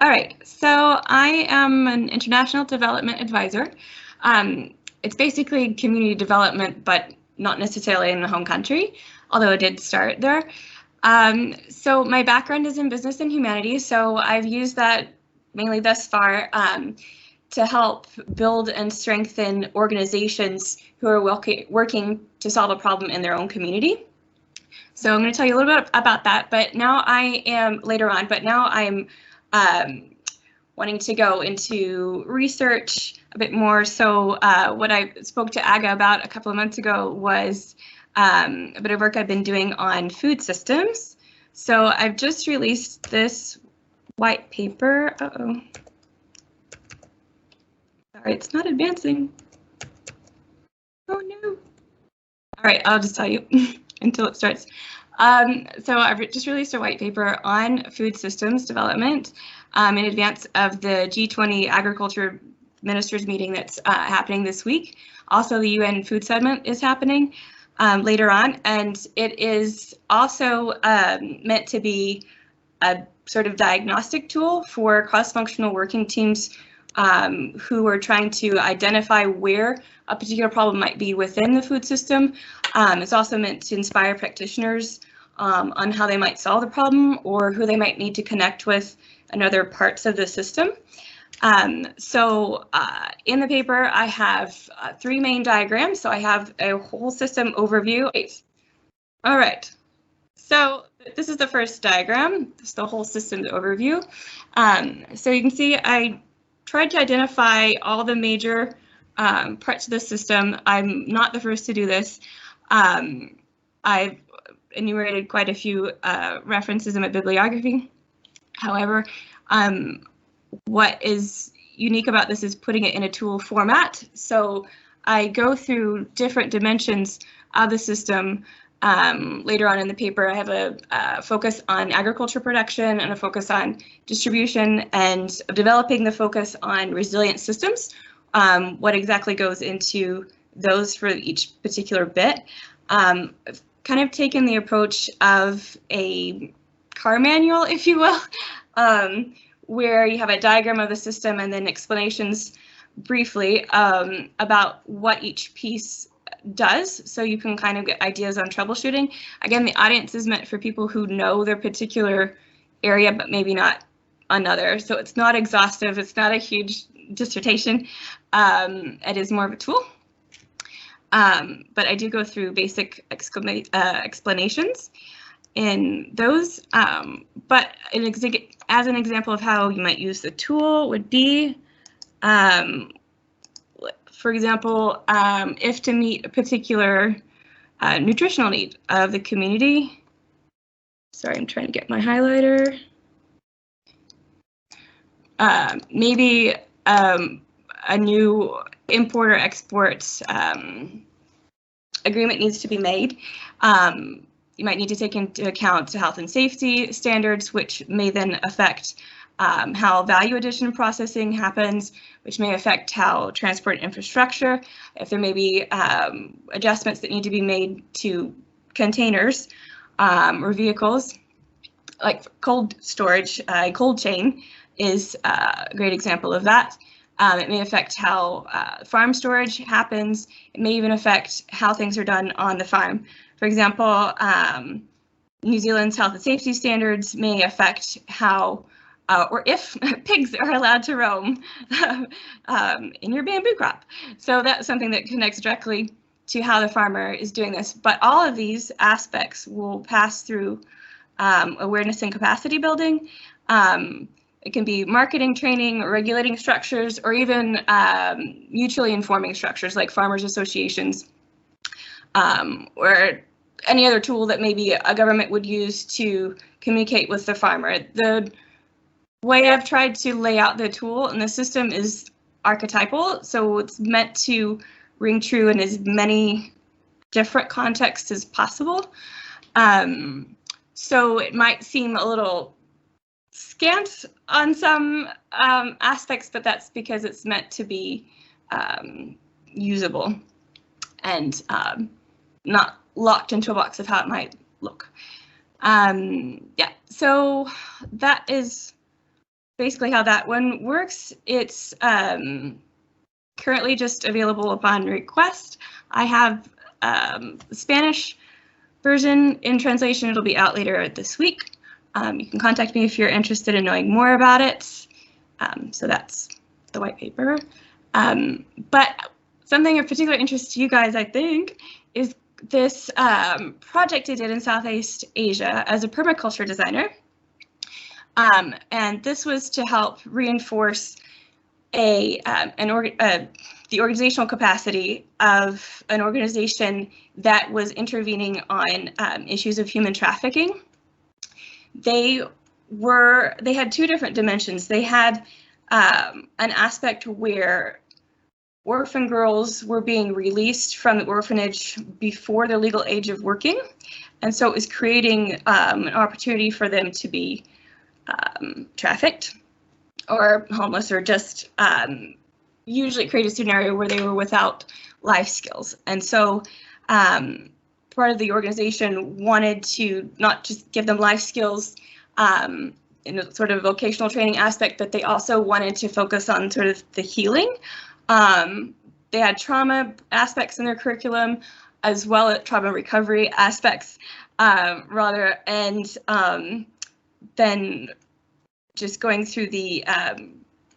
All right, so I am an international development advisor. It's basically community development, but not necessarily in the home country, although I did start there. So my background is in business and humanities, so I've used that mainly thus far to help build and strengthen organizations who are working to solve a problem in their own community. So I'm going to tell you a little bit about that, but now I am wanting to go into research a bit more. So what I spoke to Aga about a couple of months ago was a bit of work I've been doing on food systems. So I've just released this white paper. Uh-oh. Sorry, it's not advancing. Oh no. All right, I'll just tell you until it starts. So I've just released a white paper on food systems development in advance of the G20 Agriculture Ministers meeting that's happening this week. Also, the UN Food Summit is happening later on, and it is also meant to be a sort of diagnostic tool for cross-functional working teams who are trying to identify where a particular problem might be within the food system. It's also meant to inspire practitioners on how they might solve the problem or who they might need to connect with in other parts of the system. So in the paper, I have 3 main diagrams. So I have a whole system overview. All right. So this is the first diagram. This is the whole system overview. So you can see I tried to identify all the major parts of the system. I'm not the first to do this. I've enumerated quite a few references in my bibliography. However, what is unique about this is putting it in a tool format. So I go through different dimensions of the system. Later on in the paper, I have a focus on agriculture production and a focus on distribution, and developing the focus on resilient systems. What exactly goes into those for each particular bit. I've kind of taken the approach of a car manual, if you will, where you have a diagram of the system and then explanations briefly about what each piece does, so you can kind of get ideas on troubleshooting. Again, the audience is meant for people who know their particular area, but maybe not another. So it's not exhaustive. It's not a huge dissertation. It is more of a tool. But I do go through basic explanations in those. But as an example of how you might use the tool would be, for example, if to meet a particular nutritional need of the community. Sorry, I'm trying to get my highlighter. Maybe a new import or export agreement needs to be made. You might need to take into account health and safety standards, which may then affect how value addition processing happens, which may affect how transport infrastructure, if there may be adjustments that need to be made to containers or vehicles, like cold storage. Cold chain is a great example of that. It may affect how farm storage happens. It may even affect how things are done on the farm. For example, New Zealand's health and safety standards may affect how or if pigs are allowed to roam in your bamboo crop. So that's something that connects directly to how the farmer is doing this. But all of these aspects will pass through awareness and capacity building. It can be marketing, training, regulating structures, or even mutually informing structures like farmers associations, or any other tool that maybe a government would use to communicate with the farmer. The way I've tried to lay out the tool and the system is archetypal, so it's meant to ring true in as many different contexts as possible. So it might seem a little scant on some aspects, but that's because it's meant to be usable and not locked into a box of how it might look. Yeah, so that is basically how that one works. It's currently just available upon request. I have the Spanish version in translation. It'll be out later this week. You can contact me if you're interested in knowing more about it. So that's the white paper. But something of particular interest to you guys, I think, is this project I did in Southeast Asia as a permaculture designer. And this was to help reinforce the organizational capacity of an organization that was intervening on issues of human trafficking. They had two different dimensions. They had an aspect where orphan girls were being released from the orphanage before their legal age of working, and so it was creating an opportunity for them to be trafficked or homeless, or just usually create a scenario where they were without life skills. And so part of the organization wanted to not just give them life skills in a sort of vocational training aspect, but they also wanted to focus on sort of the healing. They had trauma aspects in their curriculum, as well as trauma recovery aspects, rather, and then just going through the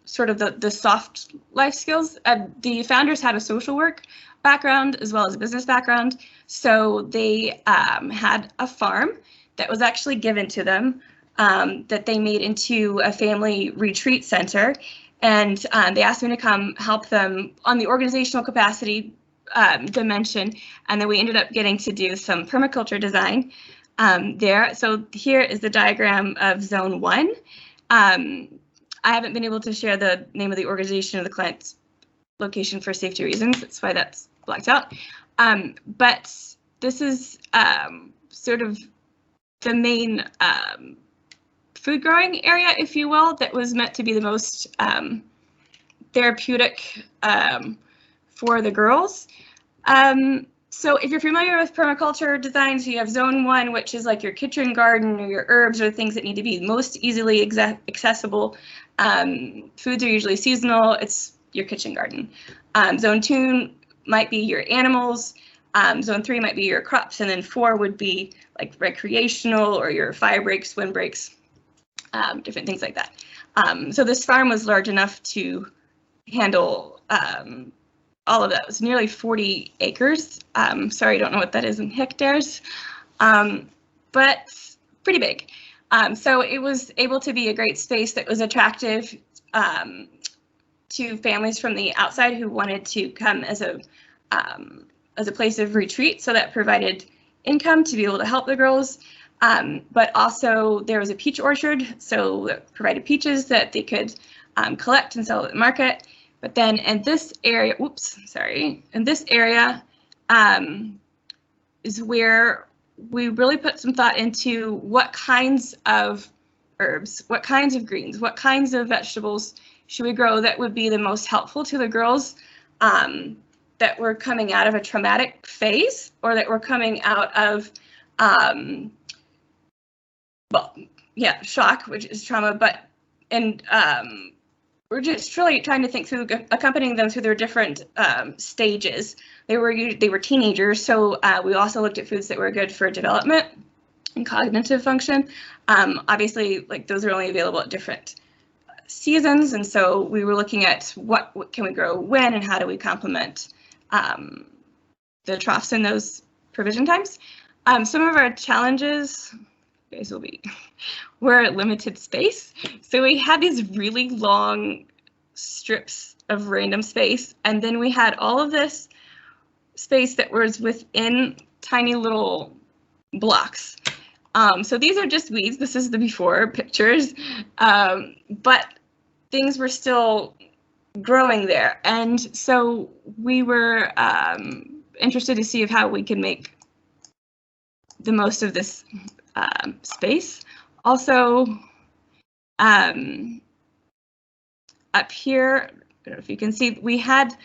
sort of the soft life skills. The founders had a social work background as well as a business background, so they had a farm that was actually given to them that they made into a family retreat center, and they asked me to come help them on the organizational capacity dimension, and then we ended up getting to do some permaculture design there. So here is the diagram of Zone 1. I haven't been able to share the name of the organization or the client's location for safety reasons. That's why that's blacked out. But this is sort of the main food growing area, if you will, that was meant to be the most therapeutic for the girls. So if you're familiar with permaculture design, so you have Zone 1, which is like your kitchen garden or your herbs or things that need to be most easily accessible. Foods are usually seasonal. It's your kitchen garden. Zone 2 might be your animals. Zone 3 might be your crops, and then 4 would be like recreational or your fire breaks, wind breaks, different things like that. So this farm was large enough to handle all of that. It was nearly 40 acres. Sorry, I don't know what that is in hectares, but pretty big. So it was able to be a great space that was attractive to families from the outside who wanted to come as a place of retreat. So that provided income to be able to help the girls. But also there was a peach orchard, so that provided peaches that they could collect and sell at the market. But then in this area, in this area is where we really put some thought into what kinds of herbs, what kinds of greens, what kinds of vegetables should we grow that would be the most helpful to the girls that were coming out of a traumatic phase, or that were coming out of, shock, which is trauma, we're just really trying to think through accompanying them through their different stages. They were teenagers, so we also looked at foods that were good for development and cognitive function. Obviously, like those are only available at different seasons, and so we were looking at what can we grow when, and how do we complement the troughs in those provision times. Some of our challenges, guys, we're limited space. So we had these really long strips of random space, and then we had all of this space that was within tiny little blocks. So these are just weeds. This is the before pictures, but things were still growing there. And so we were interested to see how we could make the most of this space. Also, up here, I don't know if you can see, we had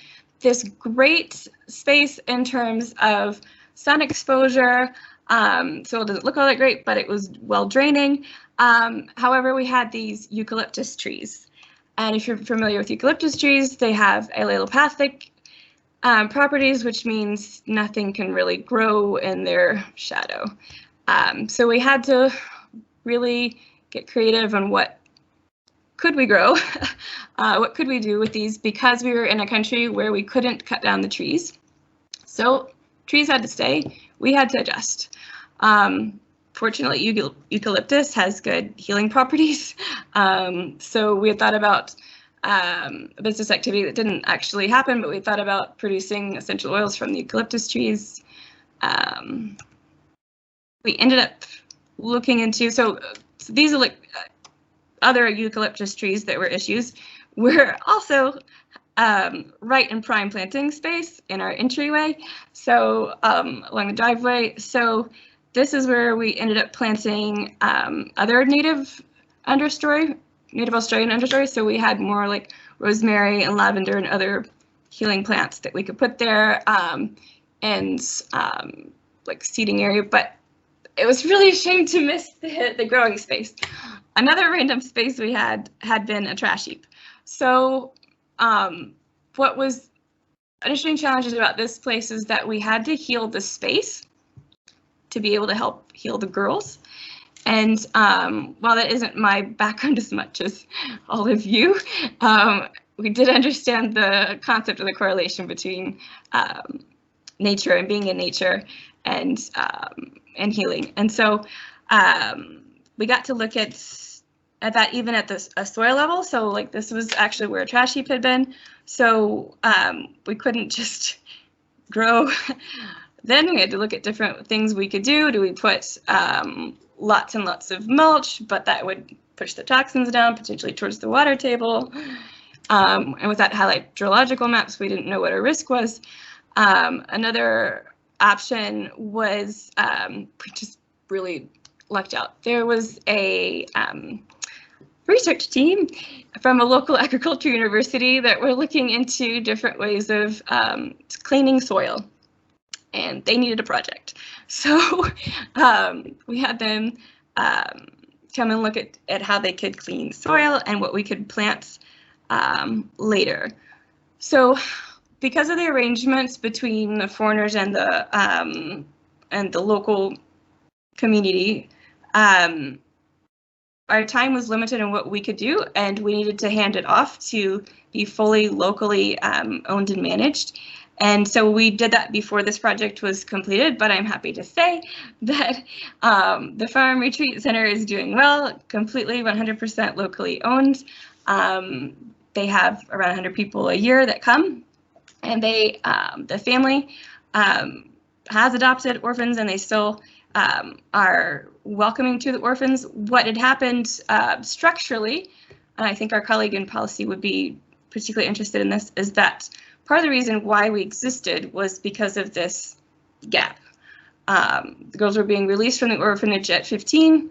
this great space in terms of sun exposure, Soil doesn't look all that great, but it was well draining. However, we had these eucalyptus trees. And if you're familiar with eucalyptus trees, they have allelopathic properties, which means nothing can really grow in their shadow. So we had to really get creative on what could we grow, what could we do with these, because we were in a country where we couldn't cut down the trees. So trees had to stay, we had to adjust. Fortunately, eucalyptus has good healing properties. So we had thought about a business activity that didn't actually happen, but we thought about producing essential oils from the eucalyptus trees. We ended up looking into, so these are like other eucalyptus trees that were issues. We're also right in prime planting space in our entryway, so along the driveway. So this is where we ended up planting other native Australian understory. So we had more like rosemary and lavender and other healing plants that we could put there, and like seeding area. But it was really a shame to miss the growing space. Another random space we had been a trash heap. So what was interesting challenges about this place is that we had to heal the space to be able to help heal the girls. And while that isn't my background as much as all of you, we did understand the concept of the correlation between nature and being in nature and healing. And so we got to look at that even at a soil level. So like this was actually where a trash heap had been. So we couldn't just grow. Then we had to look at different things we could do. Do we put lots and lots of mulch, but that would push the toxins down potentially towards the water table? And without hydrological maps, we didn't know what our risk was. Another option was, we just really lucked out. There was a research team from a local agriculture university that were looking into different ways of cleaning soil, and they needed a project. So we had them come and look at how they could clean soil and what we could plant later. So because of the arrangements between the foreigners and the local community, our time was limited in what we could do, and we needed to hand it off to be fully locally owned and managed. And so we did that before this project was completed, but I'm happy to say that the Farm Retreat Center is doing well, completely 100% locally owned. They have around 100 people a year that come, and they, the family has adopted orphans, and they still are welcoming to the orphans. What had happened structurally, and I think our colleague in policy would be particularly interested in this, is that part of the reason why we existed was because of this gap. The girls were being released from the orphanage at 14,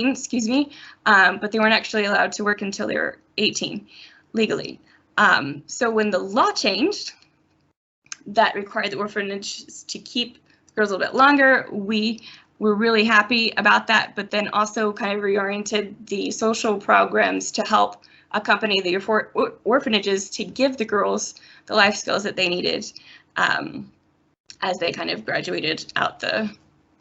excuse me, but they weren't actually allowed to work until they were 18 legally. So when the law changed, that required the orphanage to keep girls a little bit longer. We were really happy about that, but then also kind of reoriented the social programs to help accompany the orphanages to give the girls the life skills that they needed as they kind of graduated out the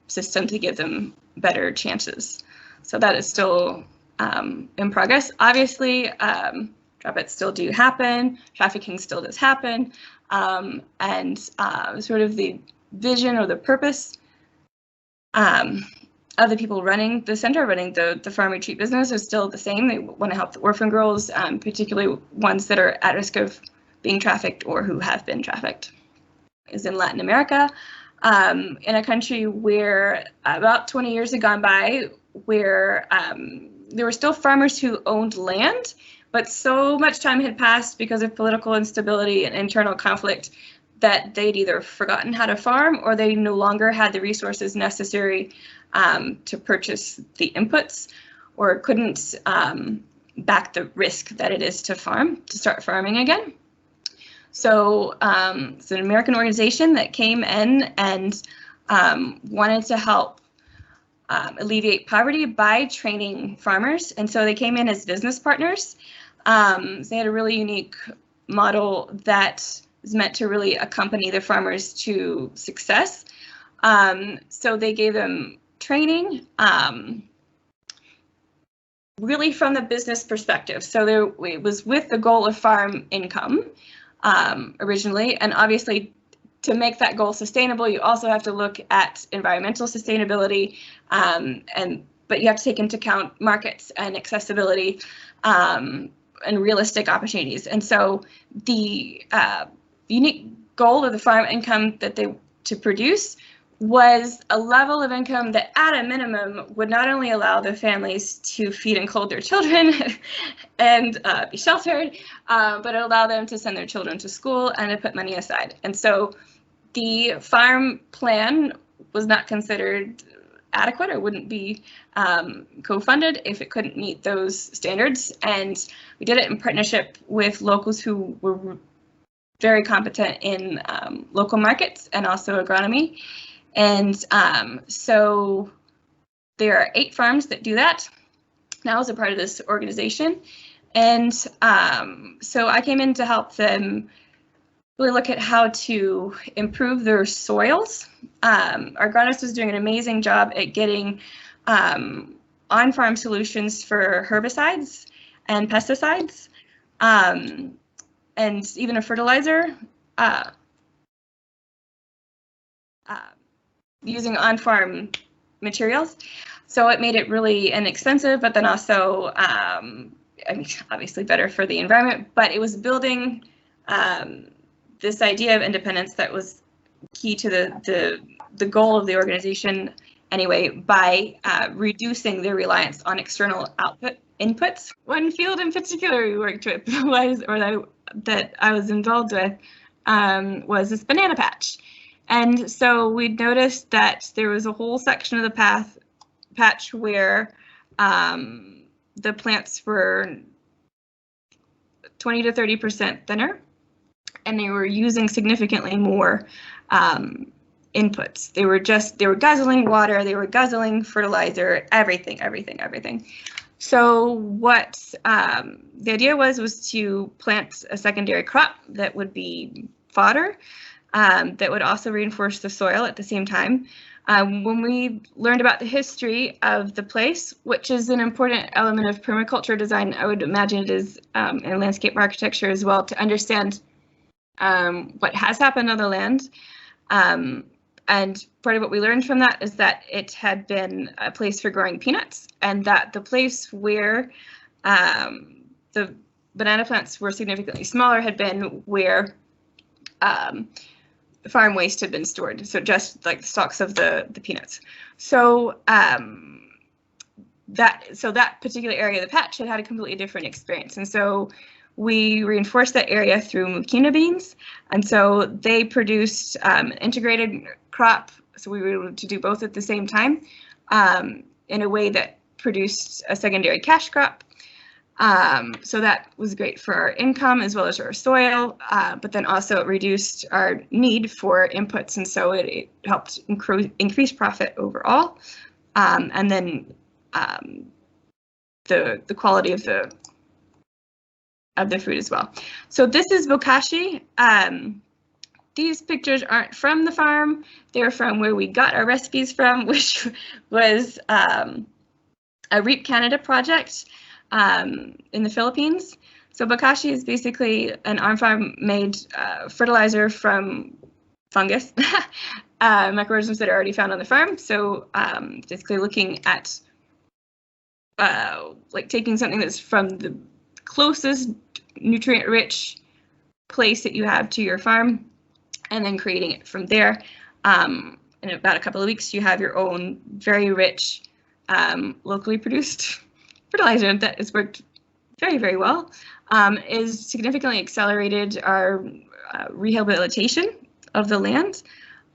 system to give them better chances. So that is still in progress. Obviously, dropouts still do happen, trafficking still does happen, and sort of the vision or the purpose of the people running the center, running the farm retreat business, is still the same. They want to help the orphan girls, particularly ones that are at risk of being trafficked or who have been trafficked. Is in Latin America, in a country where about 20 years had gone by, where there were still farmers who owned land, but so much time had passed because of political instability and internal conflict that they'd either forgotten how to farm or they no longer had the resources necessary to purchase the inputs, or couldn't back the risk that it is to start farming again. So it's an American organization that came in and wanted to help alleviate poverty by training farmers. And so they came in as business partners. They had a really unique model that is meant to really accompany the farmers to success. So they gave them training, really from the business perspective. So it was with the goal of farm income originally, and obviously to make that goal sustainable, you also have to look at environmental sustainability, but you have to take into account markets and accessibility and realistic opportunities. And so the unique goal of the farm income that they to produce was a level of income that at a minimum would not only allow the families to feed and clothe their children and be sheltered, but allow them to send their children to school and to put money aside. And so the farm plan was not considered adequate or wouldn't be co-funded if it couldn't meet those standards. And we did it in partnership with locals who were very competent in local markets and also agronomy. And so there are 8 farms that do that now as a part of this organization. And so I came in to help them really look at how to improve their soils. Our agronomist was doing an amazing job at getting on-farm solutions for herbicides and pesticides, and even a fertilizer. Using on-farm materials. So it made it really inexpensive, but then also, I mean, obviously better for the environment, but it was building this idea of independence that was key to the goal of the organization anyway, by reducing their reliance on external inputs. One field in particular we worked with that I was involved with was this banana patch. And so we noticed that there was a whole section of the patch where the plants were 20 to 30% thinner, and they were using significantly more inputs. They were guzzling water, they were guzzling fertilizer, everything. So what the idea was to plant a secondary crop that would be fodder, that would also reinforce the soil at the same time. When we learned about the history of the place, which is an important element of permaculture design, I would imagine it is in landscape architecture as well, to understand what has happened on the land. And part of what we learned from that is that it had been a place for growing peanuts, and that the place where the banana plants were significantly smaller had been where farm waste had been stored, so just like the stalks of the peanuts. So that particular area of the patch had a completely different experience, and so we reinforced that area through mucuna beans, and so they produced integrated crop. So we were able to do both at the same time in a way that produced a secondary cash crop. So that was great for our income as well as our soil, but then also it reduced our need for inputs, and so it helped increase profit overall, and then the quality of the fruit as well. So this is bokashi. These pictures aren't from the farm; they're from where we got our recipes from, which was a REAP Canada project in the Philippines. So bokashi is basically an on-farm made fertilizer from fungus, microorganisms that are already found on the farm. So basically looking at like taking something that's from the closest nutrient-rich place that you have to your farm, and then creating it from there. In about a couple of weeks, you have your own very rich, locally produced fertilizer that has worked very, very well. Is significantly accelerated our rehabilitation of the land.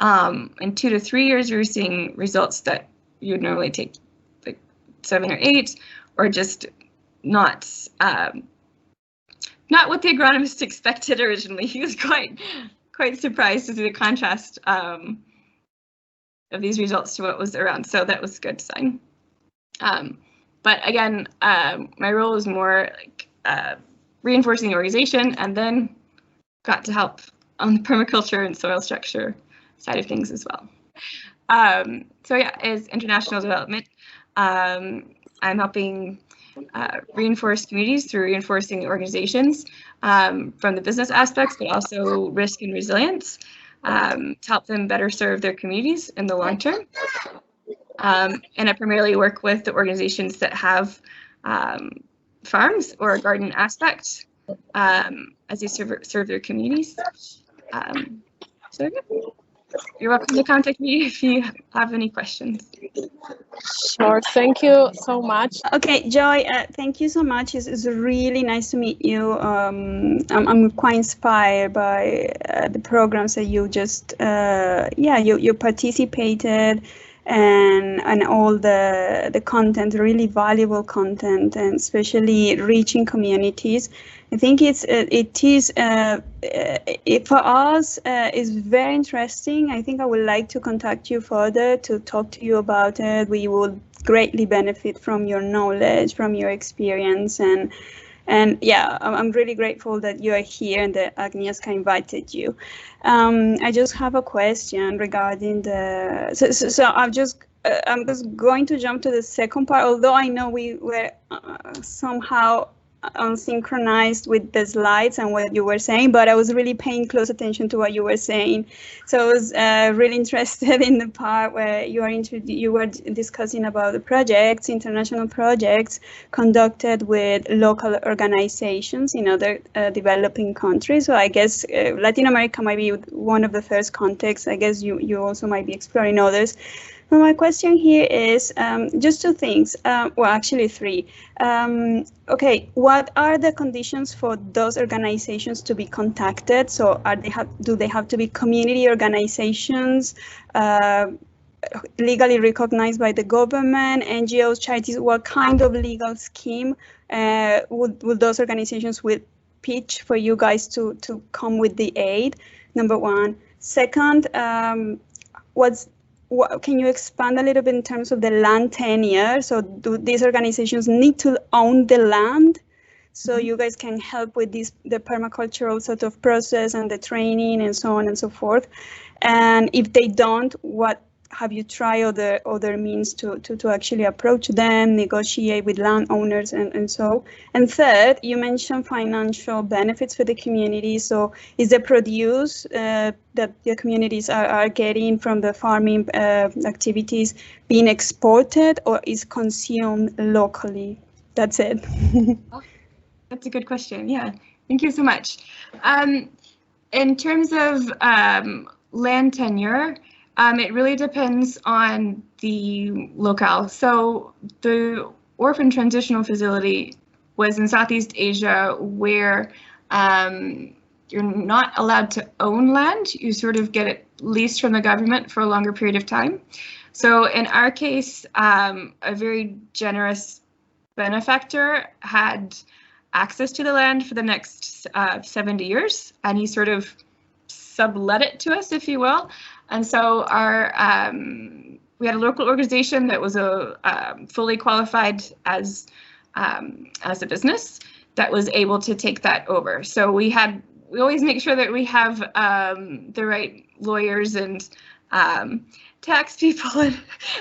In 2 to 3 years, we were seeing results that you would normally take like 7 or 8, or just not what the agronomist expected originally. He was quite surprised to see the contrast of these results to what was around. So that was a good sign. But again, my role is more like reinforcing the organization, and then got to help on the permaculture and soil structure side of things as well. So yeah, as international development, I'm helping reinforce communities through reinforcing organizations from the business aspects, but also risk and resilience to help them better serve their communities in the long term. And I primarily work with the organizations that have farms or a garden aspect as they serve their communities. So yeah. You're welcome to contact me if you have any questions. Sure, thank you so much. Okay, Joy, thank you so much. It's really nice to meet you. I'm quite inspired by the programs that you just, you participated, and all the content, really valuable content, and especially reaching communities. I think it is for us is very interesting. I think I would like to contact you further to talk to you about it. We will greatly benefit from your knowledge, from your experience, and yeah, I'm really grateful that you are here and that Agnieszka invited you. I just have a question regarding the. So I'm just going to jump to the second part. Although I know we were somehow unsynchronized with the slides and what you were saying, but I was really paying close attention to what you were saying. So I was really interested in the part where you were discussing about the projects, international projects conducted with local organizations in other developing countries. So I guess Latin America might be one of the first contexts. I guess you also might be exploring others. So my question here is just two things, well, actually three. Okay, what are the conditions for those organizations to be contacted? So do they have to be community organizations, legally recognized by the government, NGOs, charities? What kind of legal scheme would those organizations pitch for you guys to come with the aid? Number one. Second, can you expand a little bit in terms of the land tenure? So do these organizations need to own the land? So you guys can help with the permacultural sort of process and the training and so on and so forth. And if they don't, what have you tried other means to actually approach them, negotiate with landowners and so? And third, you mentioned financial benefits for the community. So is the produce that the communities are getting from the farming activities being exported or is consumed locally? That's it. That's a good question. Yeah, thank you so much. In terms of land tenure, it really depends on the locale. So the orphan transitional facility was in Southeast Asia, where you're not allowed to own land. You sort of get it leased from the government for a longer period of time. So in our case, a very generous benefactor had access to the land for the next 70 years, and he sort of sublet it to us, if you will. And so we had a local organization that was fully qualified as a business that was able to take that over. So we always make sure that we have the right lawyers and tax people and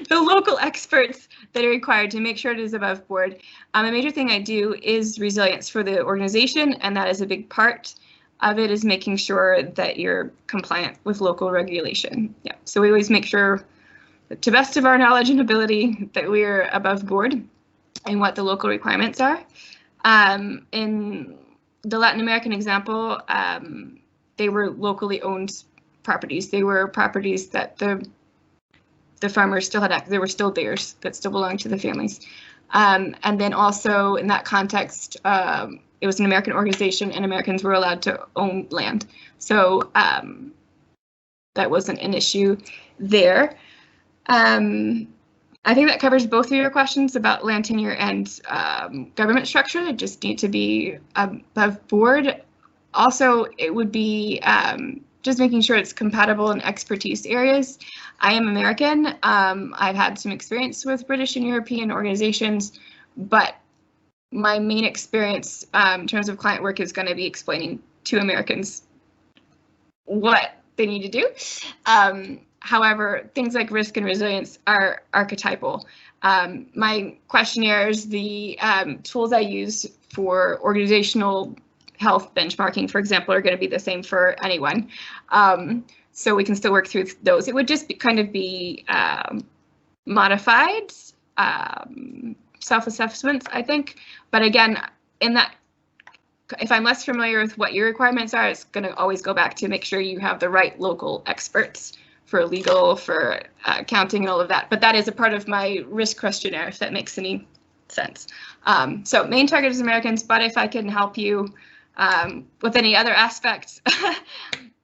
the local experts that are required to make sure it is above board. A major thing I do is resilience for the organization, and that is a big part of it, is making sure that you're compliant with local regulation. Yeah, so we always make sure, to best of our knowledge and ability, that we're above board and what the local requirements are. In the Latin American example, they were locally owned properties. They were properties that the farmers still had, they were still theirs, that still belonged to the families. And then also in that context, it was an American organization and Americans were allowed to own land. So that wasn't an issue there. I think that covers both of your questions about land tenure and government structure. They just need to be above board. Also, it would be just making sure it's compatible in expertise areas. I am American. I've had some experience with British and European organizations, but my main experience in terms of client work is going to be explaining to Americans what they need to do. However, things like risk and resilience are archetypal. My questionnaires, the tools I use for organizational health benchmarking, for example, are going to be the same for anyone. So we can still work through those. It would just be modified self-assessments, I think. But again, in that, if I'm less familiar with what your requirements are, it's going to always go back to make sure you have the right local experts for legal, for accounting and all of that. But that is a part of my risk questionnaire, if that makes any sense. So main target is Americans, but if I can help you with any other aspects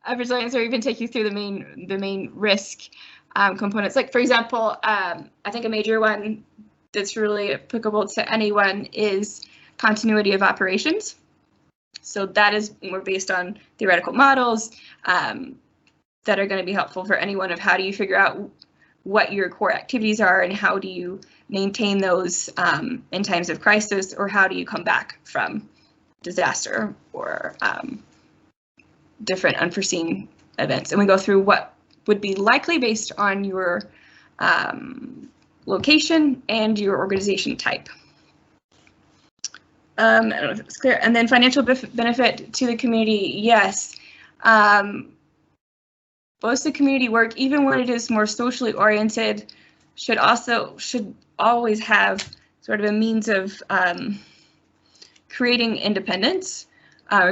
of resilience, or even take you through the main risk components, like for example, I think a major one that's really applicable to anyone is continuity of operations. So that is more based on theoretical models that are going to be helpful for anyone of how do you figure out what your core activities are and how do you maintain those in times of crisis, or how do you come back from disaster or different unforeseen events. And we go through what would be likely based on your location and your organization type. I don't know if it's clear. And then financial benefit to the community, yes. Most of the community work, even when it is more socially oriented, should always have sort of a means of creating independence,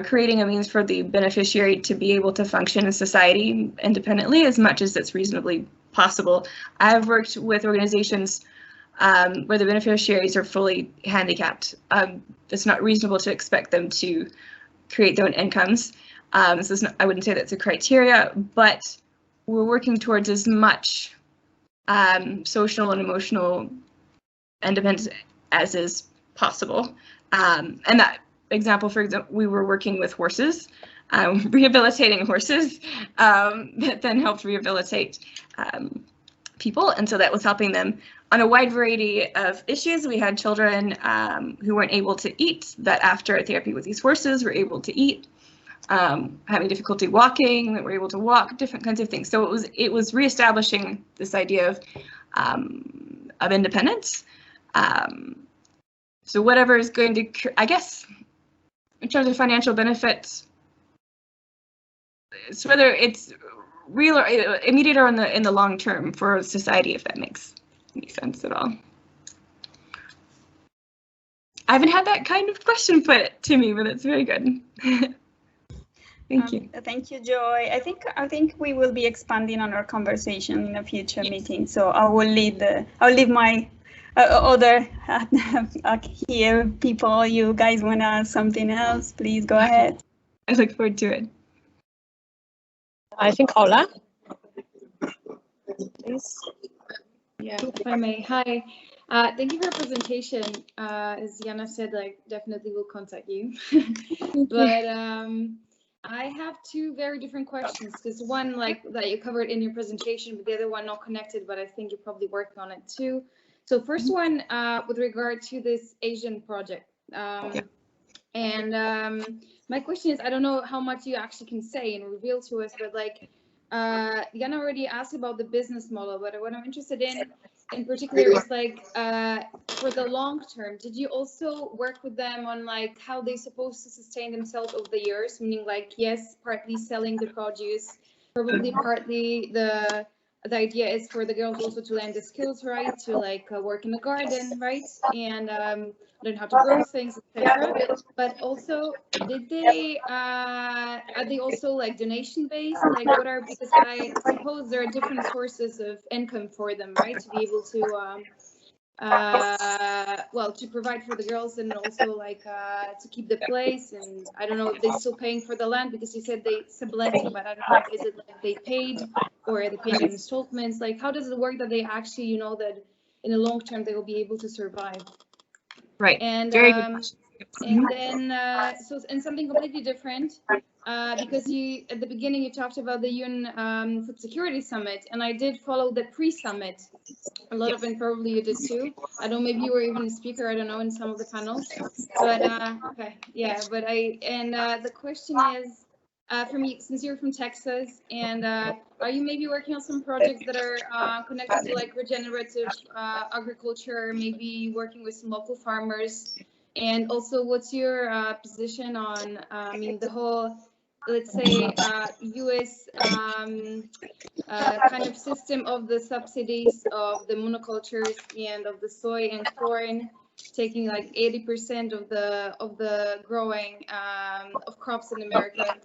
creating a means for the beneficiary to be able to function in society independently as much as that's reasonably possible. I've worked with organizations where the beneficiaries are fully handicapped. It's not reasonable to expect them to create their own incomes. So I wouldn't say that's a criteria, but we're working towards as much social and emotional independence as is possible. And that example, for example, we were working with horses, rehabilitating horses that then helped rehabilitate people. And so that was helping them on a wide variety of issues. We had children who weren't able to eat, that after therapy with these horses were able to eat, having difficulty walking, that were able to walk, different kinds of things. So it was reestablishing this idea of independence. So whatever is going to, I guess, in terms of financial benefits, it's whether it's real or immediate or in the long term for society, if that makes any sense at all. I haven't had that kind of question put to me, but it's very good. Thank you. Thank you, Joy. I think we will be expanding on our conversation in a future meeting. So I will leave my other here people. You guys want to ask something else? Please go ahead. I look forward to it. I think Ola. Please. Yeah, if I may. Hi. Thank you for your presentation. As Jana said, definitely will contact you. But I have two very different questions, because one that you covered in your presentation, but the other one not connected, but I think you're probably working on it too. So first one, with regard to this Asian project. And my question is, I don't know how much you actually can say and reveal to us, but Jana already asked about the business model, but what I'm interested in particular is for the long term, did you also work with them on how they're supposed to sustain themselves over the years? Meaning yes, partly selling the produce, probably partly the idea is for the girls also to learn the skills, right? To work in the garden, right? And learn how to grow things, etc. But also, did they are they also donation based? What are, because I suppose there are different sources of income for them, right? To be able to to provide for the girls, and also to keep the place. And I don't know if they're still paying for the land, because you said they subletting, but I don't know, is it they paid or are they paying in installments? How does it work that they actually, that in the long term they will be able to survive? Right. And very good question. And then and something completely different. because at the beginning you talked about the UN Food Security Summit, and I did follow the pre-summit. A lot of it probably you did too. I don't know, maybe you were even a speaker, I don't know, in some of the panels. But okay, yeah, but the question is, for me, since you're from Texas, and are you maybe working on some projects that are connected to like regenerative agriculture, maybe working with some local farmers? And also, what's your position on, I mean, the whole, let's say, US kind of system of the subsidies of the monocultures and of the soy and corn, taking like 80% of the growing of crops in America?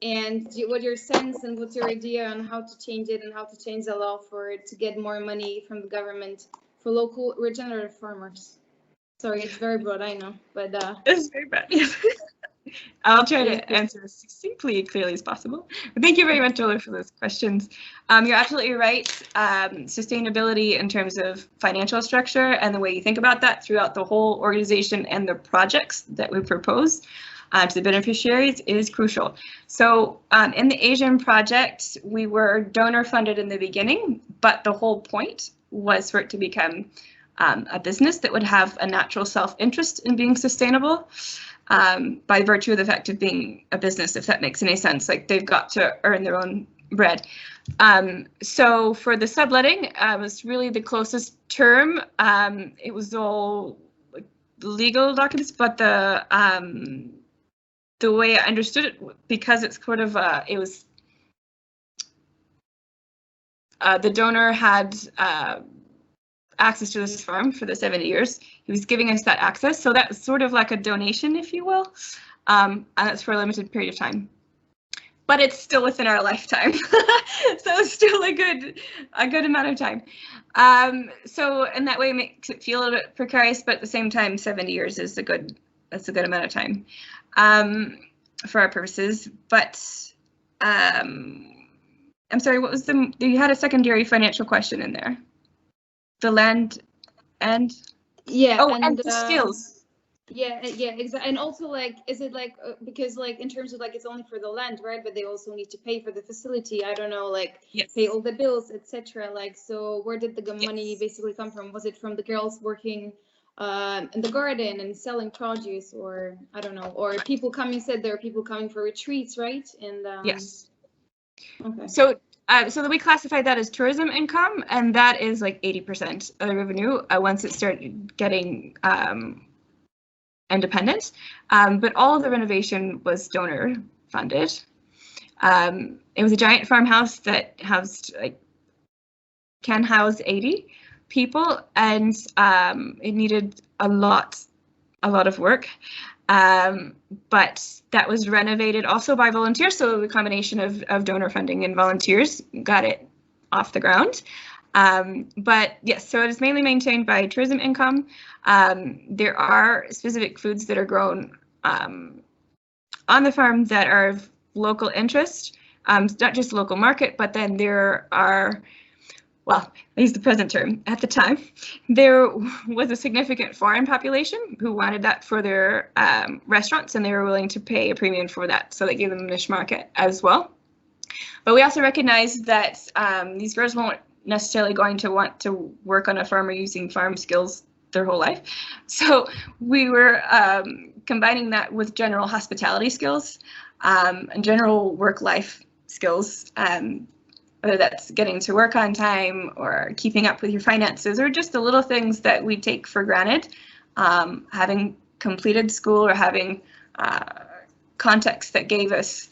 And what your sense and what's your idea on how to change it and how to change the law for it to get more money from the government for local regenerative farmers? Sorry, it's very broad, I know, but it's very broad. I'll try to answer as succinctly and clearly as possible. But thank you very much, Ola, for those questions. You're absolutely right. Sustainability in terms of financial structure and the way you think about that throughout the whole organization and the projects that we propose to the beneficiaries is crucial. So in the Asian project, we were donor funded in the beginning, but the whole point was for it to become a business that would have a natural self-interest in being sustainable. By virtue of the fact of being a business, if that makes any sense, like they've got to earn their own bread. So for the subletting, was really the closest term. It was all like, legal documents, but the way I understood it, because it's sort of it was the donor had access to this farm for the 70 years. He was giving us that access. So that's sort of like a donation, if you will. And that's for a limited period of time. But it's still within our lifetime. So it's still a good amount of time. So in that way it makes it feel a little bit precarious, but at the same time, 70 years is that's a good amount of time for our purposes. But I'm sorry, what was you had a secondary financial question in there? The land and and the skills. Yeah, exactly. And also, like, is it like because like in terms of like it's only for the land, right? But they also need to pay for the facility. I don't know, like pay all the bills, etc. Like, so where did the money basically come from? Was it from the girls working in the garden and selling produce, or I don't know, or people coming? Said there are people coming for retreats, right? And yes. Okay. So we classified that as tourism income, and that is like 80% of the revenue once it started getting independent. But all of the renovation was donor funded. It was a giant farmhouse that housed can house 80 people, and it needed a lot of work. But that was renovated also by volunteers, so the combination of donor funding and volunteers got it off the ground. But yes, so it is mainly maintained by tourism income. There are specific foods that are grown on the farm that are of local interest, not just local market, but then there are, well, I use the present term. At the time, there was a significant foreign population who wanted that for their restaurants, and they were willing to pay a premium for that. So they gave them a niche market as well. But we also recognize that these girls won't necessarily going to want to work on a farm or using farm skills their whole life. So we were combining that with general hospitality skills and general work-life skills. Whether that's getting to work on time or keeping up with your finances or just the little things that we take for granted, having completed school or having context that gave us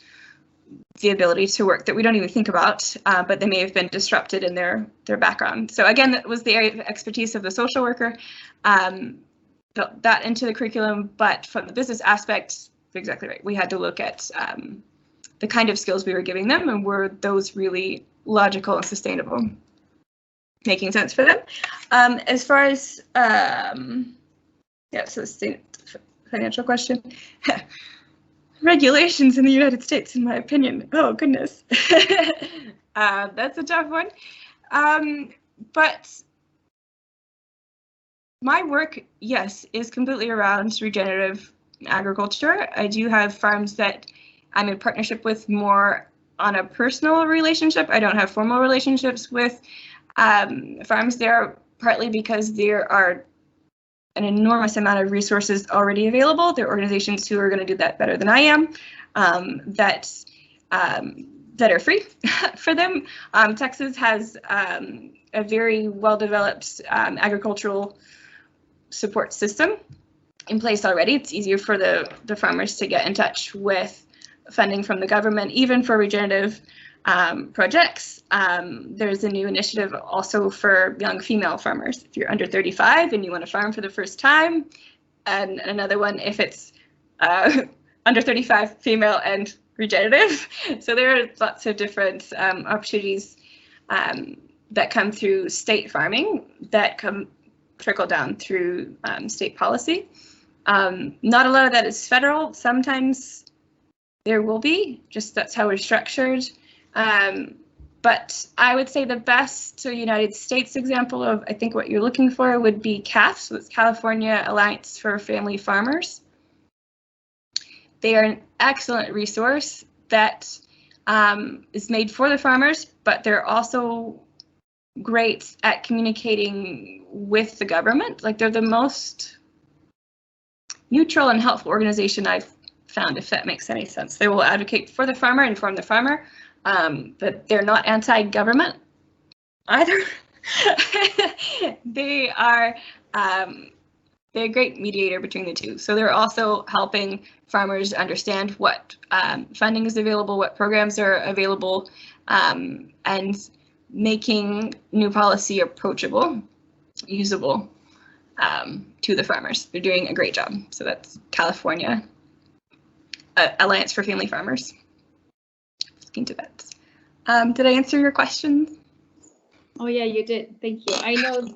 the ability to work that we don't even think about, but they may have been disrupted in their background. So again, that was the area of expertise of the social worker, built that into the curriculum, but from the business aspect, exactly right. We had to look at the kind of skills we were giving them and were those really logical and sustainable, making sense for them. As far as, so financial question. Regulations in the United States, in my opinion. Oh, goodness. That's a tough one. But my work, yes, is completely around regenerative agriculture. I do have farms that I'm in partnership with more on a personal relationship. I don't have formal relationships with farms there, partly because there are an enormous amount of resources already available. There are organizations who are going to do that better than I am, that are free for them. Texas has a very well-developed agricultural support system in place already. It's easier for the farmers to get in touch with funding from the government, even for regenerative projects. There's a new initiative also for young female farmers. If you're under 35 and you want to farm for the first time, and another one if it's under 35 female and regenerative. So there are lots of different opportunities that come through state farming that trickle down through state policy. Not a lot of that is federal. Sometimes there will be, just that's how we're structured. But I would say the best United States example of, I think, what you're looking for would be CAF, so it's California Alliance for Family Farmers. They are an excellent resource that is made for the farmers, but they're also great at communicating with the government. Like, they're the most neutral and helpful organization I've found, if that makes any sense. They will advocate for the farmer, inform the farmer, but they're not anti-government either. They're a great mediator between the two. So they're also helping farmers understand what funding is available, what programs are available, and making new policy approachable, usable to the farmers. They're doing a great job. So that's California Alliance for Family Farmers. Looking to that. Did I answer your question? Oh yeah, you did. Thank you. I know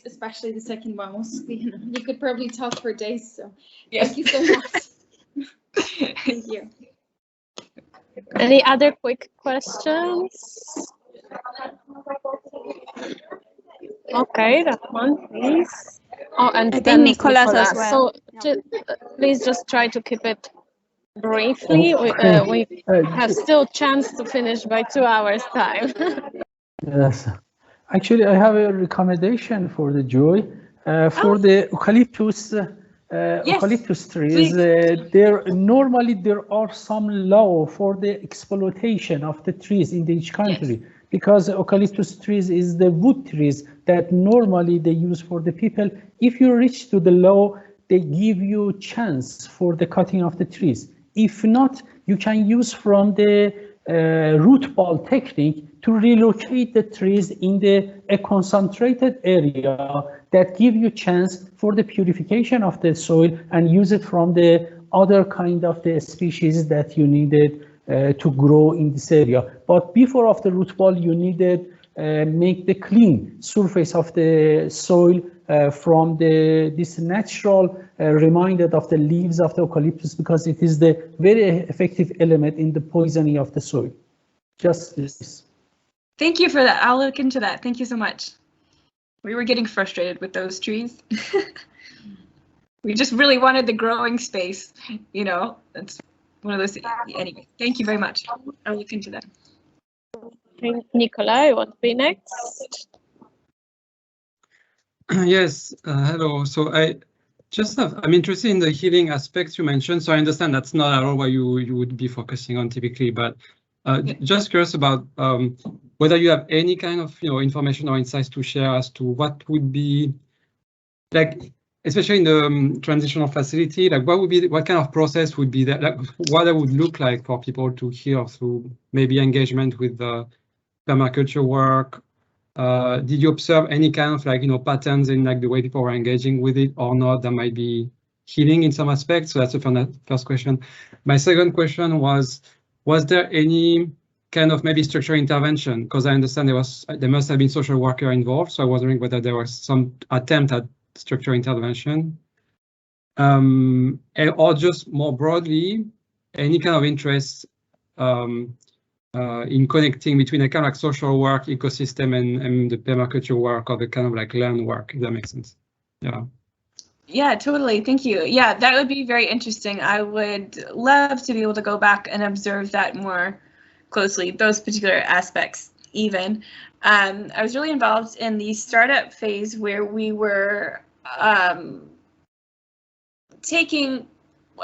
especially the second one was, you could probably talk for days. So yes. Thank you so much. Thank you. Any other quick questions? Okay, that one, please. Oh, and I then think Nicolas as well. So please just try to keep it briefly. We have still chance to finish by 2 hours time. Yes, actually, I have a recommendation for the Joy for the eucalyptus. Yes. Eucalyptus trees. Normally there are some law for the exploitation of the trees in each country. Yes. Because eucalyptus trees is the wood trees that normally they use for the people. If you reach to the law, they give you chance for the cutting of the trees. If not, you can use from the root ball technique to relocate the trees in a concentrated area that give you chance for the purification of the soil and use it from the other kind of the species that you needed to grow in this area. But before of the root ball, you needed make the clean surface of the soil from this natural reminder of the leaves of the eucalyptus, because it is the very effective element in the poisoning of the soil. Just this. Thank you for that. I'll look into that. Thank you so much. We were getting frustrated with those trees. We just really wanted the growing space, you know. That's one of those. Anyway, thank you very much. I'll look into that. Nikolai, you want to be next? Yes, hello. So I'm interested in the healing aspects you mentioned. So I understand that's not at all what you would be focusing on typically, but just curious about whether you have any kind of information or insights to share as to what would be like, especially in the transitional facility, like what kind of process would be that, like what it would look like for people to heal through maybe engagement with the permaculture work. Did you observe any kind of like patterns in like the way people were engaging with it or not that might be healing in some aspects? So that's the first question. My second question was there any kind of maybe structural intervention? Because I understand there must have been social worker involved. So I was wondering whether there was some attempt at structural intervention, or just more broadly, any kind of interest in connecting between a kind of like social work ecosystem and the permaculture work, or the kind of like land work, if that makes sense. Yeah. Yeah, totally. Thank you. Yeah, that would be very interesting. I would love to be able to go back and observe that more closely, those particular aspects even. I was really involved in the startup phase where we were taking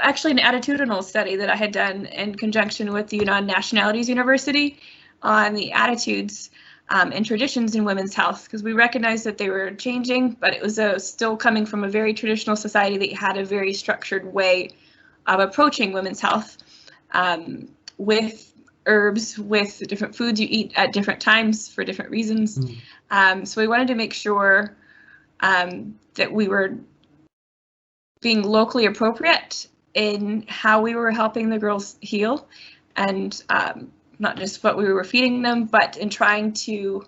actually an attitudinal study that I had done in conjunction with the United Nationalities University on the attitudes and traditions in women's health, because we recognized that they were changing, but it was still coming from a very traditional society that had a very structured way of approaching women's health, with herbs, with different foods you eat at different times for different reasons. So we wanted to make sure that we were being locally appropriate in how we were helping the girls heal, and not just what we were feeding them, but in trying to,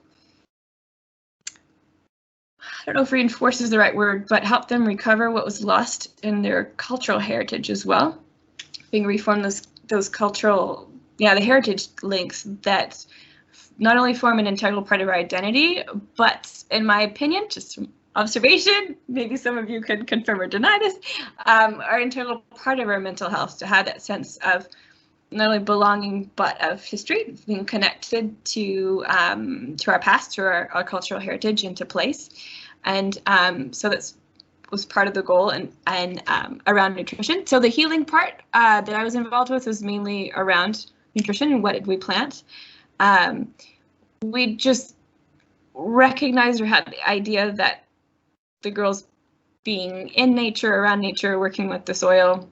I don't know if reinforce is the right word, but help them recover what was lost in their cultural heritage as well. Being reformed those cultural, the heritage links that not only form an integral part of our identity, but in my opinion, just from observation, maybe some of you could confirm or deny this, are an integral part of our mental health, to have that sense of not only belonging, but of history, being connected to our past, to our cultural heritage, into place. And so that was part of the goal, and around nutrition. So the healing part that I was involved with was mainly around nutrition and what did we plant. We just recognized or had the idea that the girls being in nature, around nature, working with the soil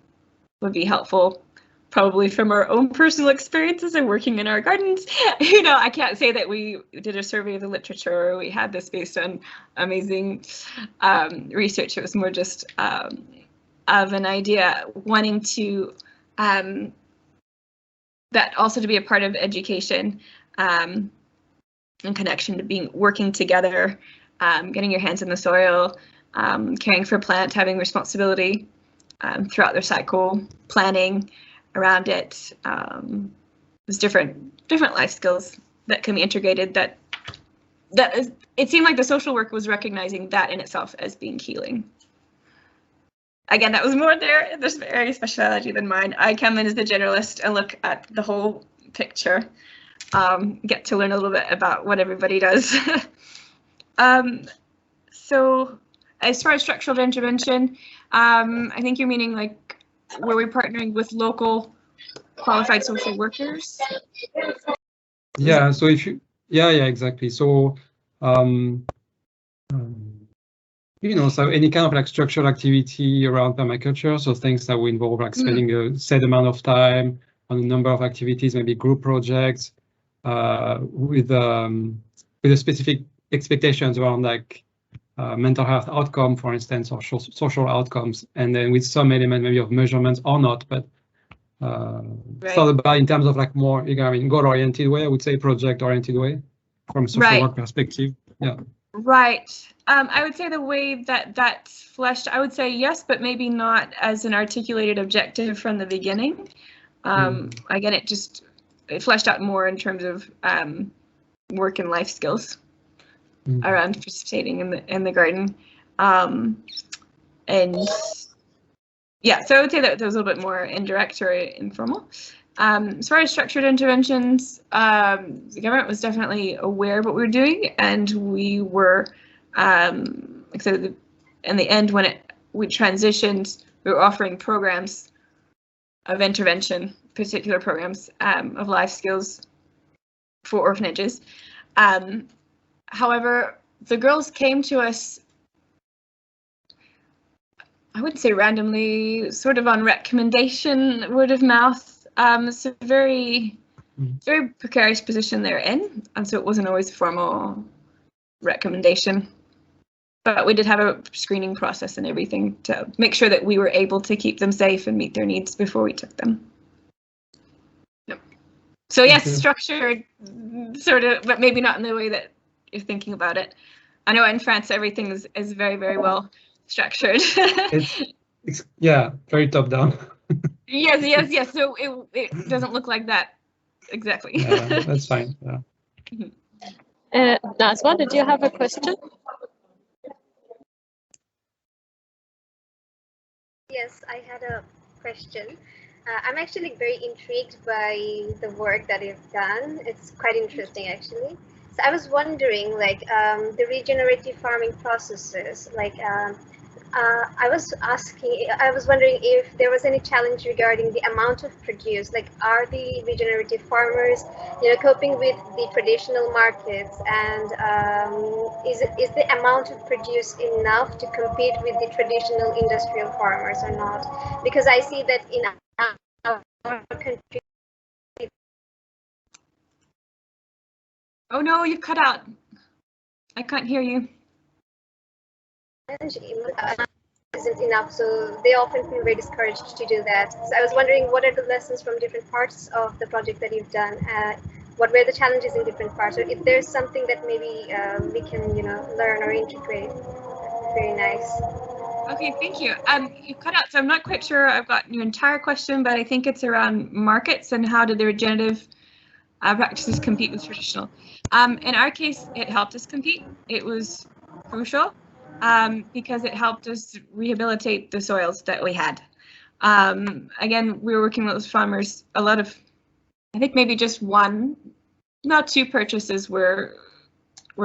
would be helpful, probably from our own personal experiences and working in our gardens. You know, I can't say that we did a survey of the literature or we had this based on amazing research. It was more just of an idea, wanting to, that also to be a part of education and connection to working together, getting your hands in the soil, caring for plant, having responsibility throughout their cycle, planning around it. There's different life skills that can be integrated. It seemed like the social work was recognizing that in itself as being healing. Again, that was more there's very speciality than mine. I come in as the generalist and look at the whole picture, get to learn a little bit about what everybody does. So as far as structural intervention, I think you're meaning like, were we partnering with local qualified social workers? Yeah, so if you, yeah, exactly. So, you know, so any kind of like structural activity around permaculture, so things that will involve like spending a set amount of time on a number of activities, maybe group projects, with a specific expectations around like mental health outcome, for instance, or social outcomes, and then with some element maybe of measurements or not, but thought about in terms of like more, I mean, goal-oriented way, I would say project-oriented way from a social work perspective. Yeah. Right. I would say the way that's fleshed, I would say yes, but maybe not as an articulated objective from the beginning. Again, it fleshed out more in terms of work and life skills around participating in the garden. And yeah, so I would say that was a little bit more indirect or informal. As far as structured interventions, the government was definitely aware of what we were doing, and we were, like I said, in the end, when we transitioned, we were offering programs of intervention, particular programs of life skills for orphanages. However, the girls came to us, I wouldn't say randomly, sort of on recommendation, word of mouth. It's a very precarious position they're in, and so it wasn't always a formal recommendation. But we did have a screening process and everything to make sure that we were able to keep them safe and meet their needs before we took them. Yep. So yes, structured, sort of, but maybe not in the way that you're thinking about it. I know in France everything is very, very well structured. It's yeah, very top down. Yes. So it doesn't look like that exactly. Yeah, that's fine. Yeah. Naswa, did you have a question? Yes, I had a question. I'm actually very intrigued by the work that you've done. It's quite interesting, actually. So I was wondering, like, the regenerative farming processes, like, I was wondering if there was any challenge regarding the amount of produce. Like, are the regenerative farmers, coping with the traditional markets, and is the amount of produce enough to compete with the traditional industrial farmers or not? Because I see that in our country. Oh no, you cut out. I can't hear you. Isn't enough, so they often feel very discouraged to do that. So I was wondering, what are the lessons from different parts of the project that you've done? What were the challenges in different parts, or if there's something that maybe we can, learn or integrate? Very nice. Okay, thank you. You cut out, so I'm not quite sure I've got your entire question, but I think it's around markets and how did the regenerative practices compete with traditional. In our case, it helped us compete. It was crucial because it helped us rehabilitate the soils that we had. Again, we were working with those farmers. A lot of, I think maybe just one, not two purchases were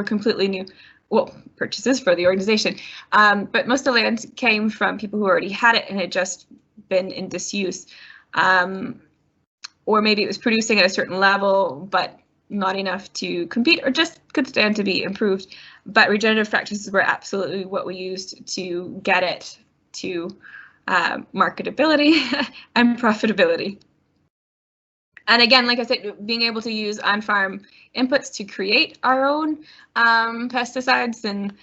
completely new. Well, purchases for the organization, but most of the land came from people who already had it and had just been in disuse. Or maybe it was producing at a certain level, but not enough to compete, or just could stand to be improved. But regenerative practices were absolutely what we used to get it to marketability and profitability. And again, like I said, being able to use on-farm inputs to create our own pesticides and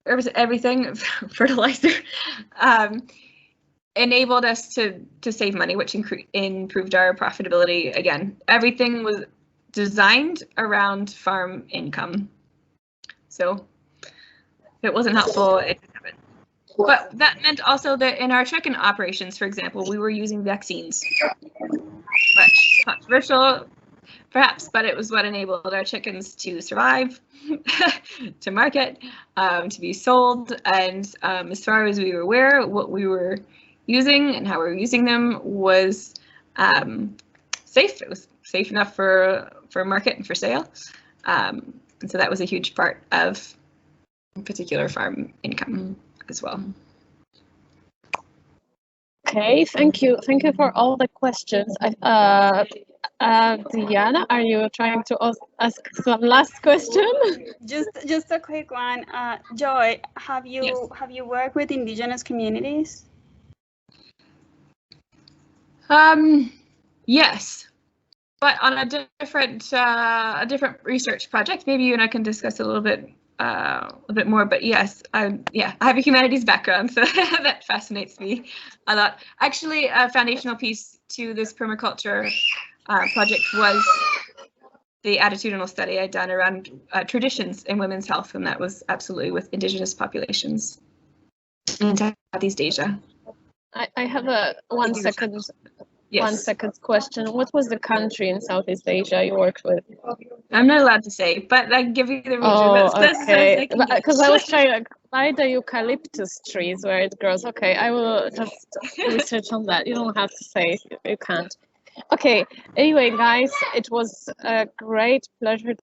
everything, fertilizer, enabled us to save money, which improved our profitability. Again, everything was designed around farm income. So if it wasn't helpful, it didn't happen. But that meant also that in our chicken operations, for example, we were using vaccines. Much controversial, perhaps, but it was what enabled our chickens to survive, to market, to be sold. And as far as we were aware, what we were using and how we were using them was safe. It was safe enough for market and for sale. And so that was a huge part of particular farm income as well. Okay, thank you. Thank you for all the questions. Diana, are you trying to ask some last question? Just a quick one. Joy, have you worked with indigenous communities? Yes, but on a different research project. Maybe you and I can discuss a little bit more. But yes, I have a humanities background, so that fascinates me a lot. Actually, a foundational piece to this permaculture project was the attitudinal study I'd done around traditions in women's health, and that was absolutely with indigenous populations in Southeast Asia. I have a 1 second. Yes. 1 second question. What was the country in Southeast Asia you worked with? I'm not allowed to say, but I can give you the region. Oh, okay. Because I was trying to find the eucalyptus trees where it grows. Okay, I will just research on that. You don't have to say. You can't. Okay. Anyway, guys, it was a great pleasure